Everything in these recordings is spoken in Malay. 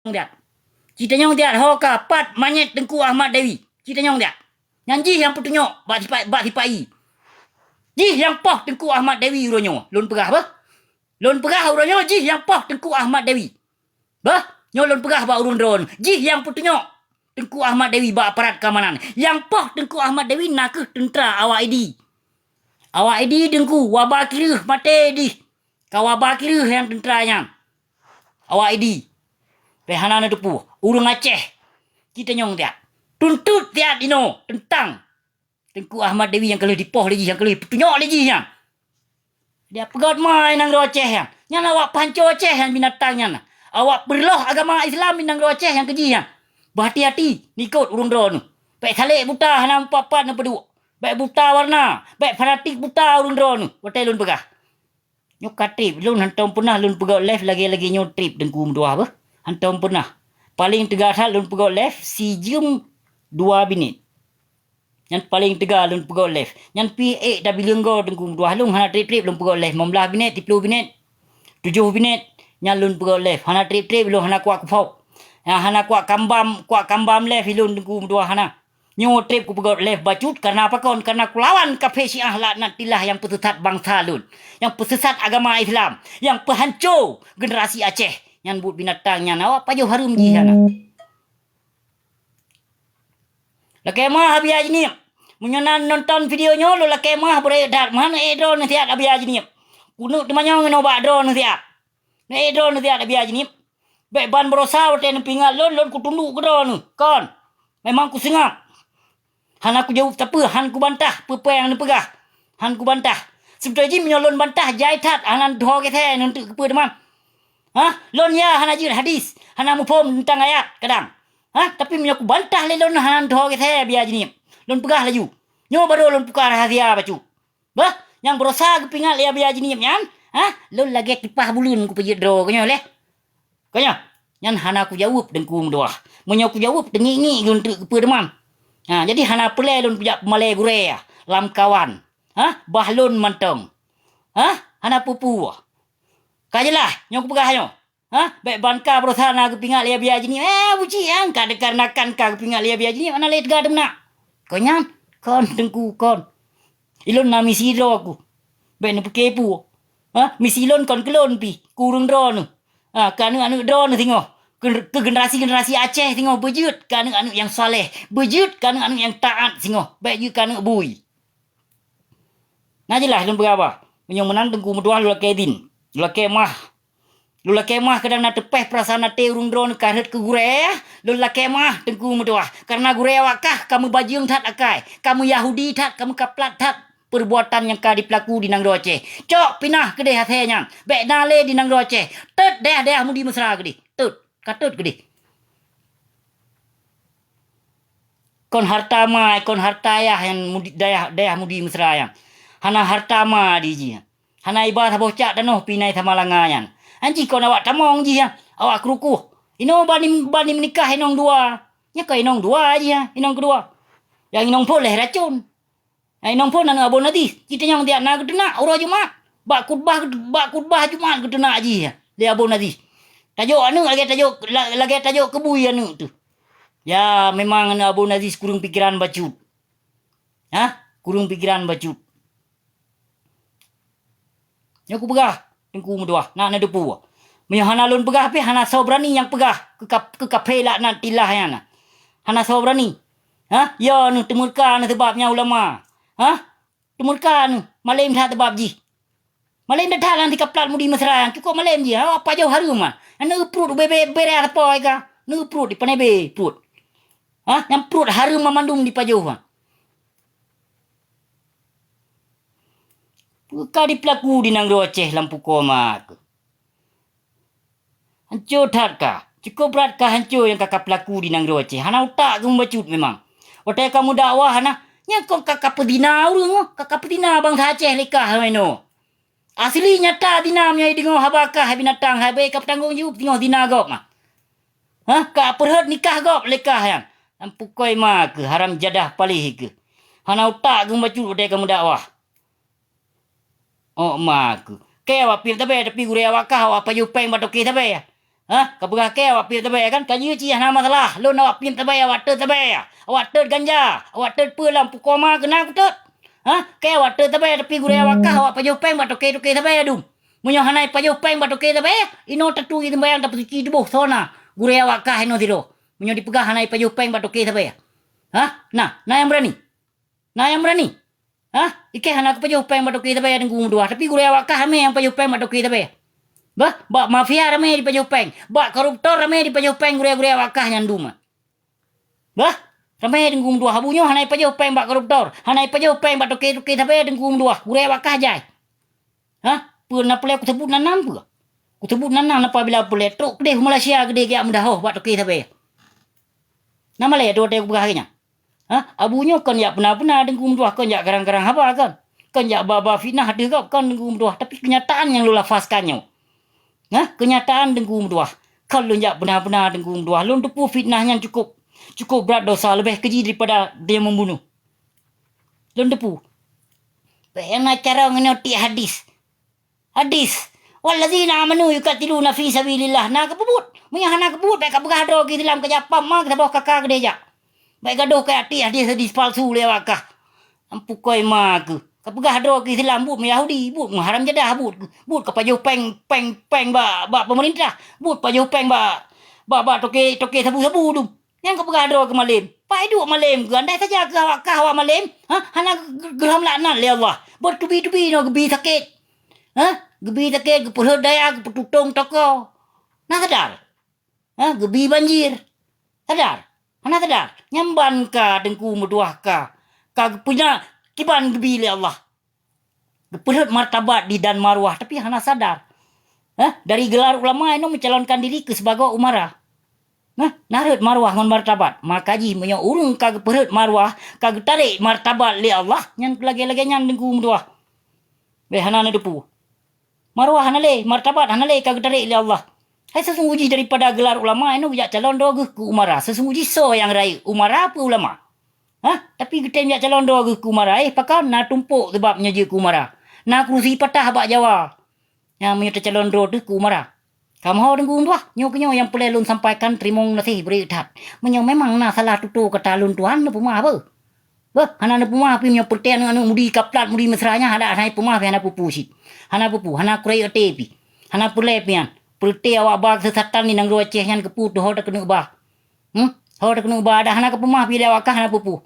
dia. Cita nyong dia hoka pat manyet Tengku Ahmad Dewi. Cita nyong dia. Nyanji yang petunyok bak hipai. Jih yang poh Tengku Ahmad Dewi uronyo. Lun perah bah. Lun perah uronyo jih yang poh Tengku Ahmad Dewi. Bah, nyolon perah ba urun dron. Jih yang petunyok Tengku Ahmad Dewi ba aparat keamanan. Yang poh Tengku Ahmad Dewi nakeh tentera awak ID. Awak ID Tengku wabah kira mate di. Kawabah kira yang tenteranya. Awak ID. Pehana na depu. Urung Aceh. Kita nyong dia. Tuntut dia dino tentang Tengku Ahmad Dewi yang kalau dipoh lagi, yang kalau petunyok lagi yang. Dia pegat main nang Aceh yang. Yang awak panco Aceh yang binatangnya. Awak berloh agama Islam nang Aceh yang keji yang. Berhati-hati nikut urung drone. Baik salik buta hana empat-empat na peduk. Baik buta warna, baik fanatik buta urung drone. Watai lun pegah. Nyok trip lun hantam pernah lun pegat live lagi-lagi nyok trip Tengku mdua apa? Hantam pernah. Paling tegar hal lun pegat live si jam 2 minit. Yang paling tegar lun pegat live. Yang PA dah bilang kau Tengku mdua lun hana trip lun pegat live 15 minit, 30 minit, 7 minit. Yang lun pegat live hana trip lun hana kuat kufau. Yang hana kuat kambam live lun Tengku mdua hana. Nyo trip ku pegot live bacut karena apa kon? Karena ku lawan kafe Syiah laknatilah yang pesesat bangsa lun. Yang pesesat agama Islam. Yang pehancur generasi Aceh. Yang but binatangnya awak pajuh harum ji sana. Laki mah biar ni. Menyonan nonton videonya lo laki mah beredat. Mana drone tiap biar ni. Kunuk temanya ngenoba drone tiap. Ne drone tiap biar ni. Baik ban berosa waten pingat lon ku tunduk ke drone. Kon. Memang ku sengap. Han aku jawab tak apa, han ku bantah, apa yang nak pegah. Han ku bantah. Sebetulnya menyolon bantah jaitat, han doh ke saya untuk apa demam. Ha? Lon ya han ajir hadis, han mu pom tentang ayat kadang. Ha? Tapi menyaku bantah le lon han doh ke saya biar jenis. Lon pegah laju. Nyo baru lon pukar rahasia bacu. Bah, yang berosa kepingat le biar jenis nyan. Ha? Lon lagi kipah bulun ku pejit dro kenyo le. Kenyo. Nyan han aku jawab Tengku mdua. Menyaku jawab dengi untuk apa demam. Ha, jadi hana pelai lun pejak Malay Gurea, lam kawan. Ha? Bahlun mantong. Ha? Hana pupu. Kajelah, nyok pegah nyo. Ha? Baik banka berusaha nak kepingat lia biar jenis. Buci yang karena ka kepingat lia biar jenis. Mana lihat gak demnak. Konyan, kon Tengku kon. Ilon na misi dro aku. Baik ni pekepu. Ha? Misi ilon kon kelon pi. Kurung drone. Ha, kan anu drone tengok. Ke generasi-generasi Aceh tengok bejut ke anak-anak yang soleh, bejut ke anak-anak yang taat tengok, baik juga ke anak bui. Nah jelah lun berapa? Menyong menang Tengku mdua lu kedin. Lu kemah. Lu kemah kadang nak tepeh perasaan nate urung drone karet ke gure, lu kemah Tengku mdua. Karena gure wakah kamu bajing tat akai, kamu Yahudi tat, kamu kaplat tat. Perbuatan yang kadi pelaku di nang Aceh. Cok pinah ke deh hatenya. Baik nale di nang Aceh. Tet deh mudi mesra ke deh. Tut. Katut gede. Kon harta mai, kon harta ya yang mudi daya mudi mesra yang. Hana harta ma di ji. Hana ibarat bocak danoh pinai tamalanga yang. Anji kon awak tamong ji ya. Awak kerukuh. Ino bani menikah inong dua. Nya ka inong dua aja ya, inong kedua. Yang inong pun leh racun. Inong pun nang abon nanti. Kita yang dia nak gedena urang Jumat. Bak khutbah Jumat gedena aji ya. Dia abon nanti. Tajuk anu lagi tajuk kebui anu tu. Ya memang anu Abu Nazis kurung pikiran bacut. Ha? Kurung pikiran bacut. Nyaku pegah Tengku mdua. Nak na depu. Menyo hana lun pegah pe hana sobrani yang pegah ke kafe laknat tilah yana. Hana sobrani. Ha? Ya anu temurka anu sebabnya ulama. Ha? Temurka anu malim tha sebab ji. Malim dah nanti kaplat mudi mesra yang cukup malim je. Apa jauh harum ah. Anu perut bebe apa ika. Nu perut di panebe perut. Ha? Yang perut harum memandung di pajauh ah. Buka di pelaku di nang Aceh lampu koma ke. Hancur tak kah? Cukup berat kah hancur yang kakak pelaku di nang Aceh. Hana utak kamu bacut memang. Watai kamu dakwah hana. Nya kau kakak pedina urang. Kakak pedina bangsa Aceh lekah meno. Asli nyata dina menyai dengar habakah binatang habai kap tanggung jawab tengok dina gop mah. Ha? Ka perhut nikah gop lekah yang. Pukoi mah ke haram jadah palih ke. Hana utak ke bacu udah kamu dakwah. Oh mah ke. Ke awak pil tapi gure awak kah awak paju peng batoki tapi ya. Ha? Kapag ke awak pilih tabaya kan? Kaji ci nama masalah. Lu nak pilih tabaya awak ter tabaya. Awak ter ganja. Awak ter pulang pukoma kena aku ter. Ha? Ke awak ter tabaya tapi gure awak kah awak pajau peng batok ke tabaya dum. Munyo hanai pajau peng batok ke tabaya. Ino tatu itu bayang dapat ci dubuh sona. Gure awak kah ino tiro. Munyo dipegah hanai pajau peng batok ke tabaya. Ha? Nah yang berani. Nah yang berani. Ha? Ike hanak pajau peng batok ke tabaya dengan dua. Tapi gure awak kah ame yang pajau peng batok ke tabaya. Ba mafia rame di pajupeng. Ba koruptor rame di pajupeng gure-gure wakah nyanduma. Bah, rame di gum dua habunyo hanai pajupeng ba koruptor. Hanai pajupeng ba toke-toke tapi di gum dua gure wakah jai. Hah? Puna pule aku sebut nanam pula. Aku sebut nanam apabila pule truk gede Malaysia gede ge mudah ho ba toke tapi. Nama le do te begahnya. Hah? Abunyo kan ya pernah di gum dua kan ya garang-garang apa kan. Kan ya baba fitnah de kan di gum dua tapi kenyataan yang lu lafazkannya. Nah, kenyataan dengkum dua. Kalau nyak benar-benar dengkum dua, lu tu fitnahnya cukup berat dosa, lebih keji daripada dia membunuh. Lu tu Bayang cara ngenoti hadis. Walladzina amanu yuqatiluna fi sabilillah. Nak kebut. Munya hana kebut baik kabeh do gitu dalam kejapam mah kita bawa kakak gede ja. Baik gaduh ke hadis palsu lewakah. Ampu koi mak. Kapagah do ke Islam but Yahudi but haram jadah but kapaju peng ba pemerintah but paju peng ba toke sabu dum yang kapagah do ke malim pai du malim gandai saja ke awak malim hana geram laknat le Allah but tubi no gebi sakit gebi sakit gepuluh daya geputung toko nah sadar gebi banjir sadar hana sadar nyamban ka dengku meduah ka punya kiban gebi le Allah. Perut martabat di dan marwah tapi hana sadar. Dari gelar ulama ini mencalonkan diri ke sebagai umara. Narut marwah ngon martabat. Makaji punya urung kag perut marwah kag tarik martabat li Allah nyan lagi-lagi nyan dengku mduah. Be hana na depu. Marwah hana le martabat hana le kag tarik li Allah. Hai sesungguhnya daripada gelar ulama ini bijak calon doge ke umara. Sesungguhnya so yang raya umara apa ulama? Tapi kita nak calon doa ke kumara. Pakai nak tumpuk sebabnya je kumara. Nak kerusi patah bak Jawa. Yang menyertai calon doa tu kumara. Kamu hau dengan tuah. Nyok yang boleh lun sampaikan terima kasih beri dat. Menyok memang nak salah tutu kata lun tuan nak pemah apa? Hana nak pemah api menyok pertian anu mudi kaplat mudi mesranya ada hanai pemah hana pupu sit. Hana pupu hana kurai tepi. Hana pulai pian. Perti awak bag sesatan ni nang roaceh yang kepu tu hau dak kena ubah. Hau dak kena ubah dah hana ke pemah pi awak kah hana pupu.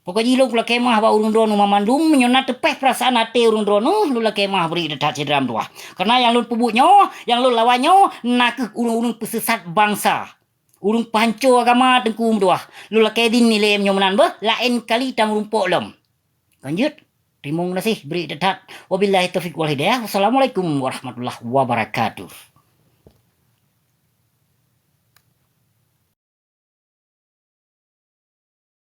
Pokoknya lu kula kemah ba urun dronu mamandung menyona tepeh perasaan ate urun dronu lu la kemah beri detat cedram dua. Karena yang lu pebutnyo, yang lu lawanyo nak urun pesesat bangsa. Urun panco agama tengkum dua. Lu la kedin ni lem nyomenan bah lain kali tam rumpok lem. Lanjut. Terima kasih beri detat. Wabillahi taufik wal hidayah. Wassalamualaikum warahmatullahi wabarakatuh.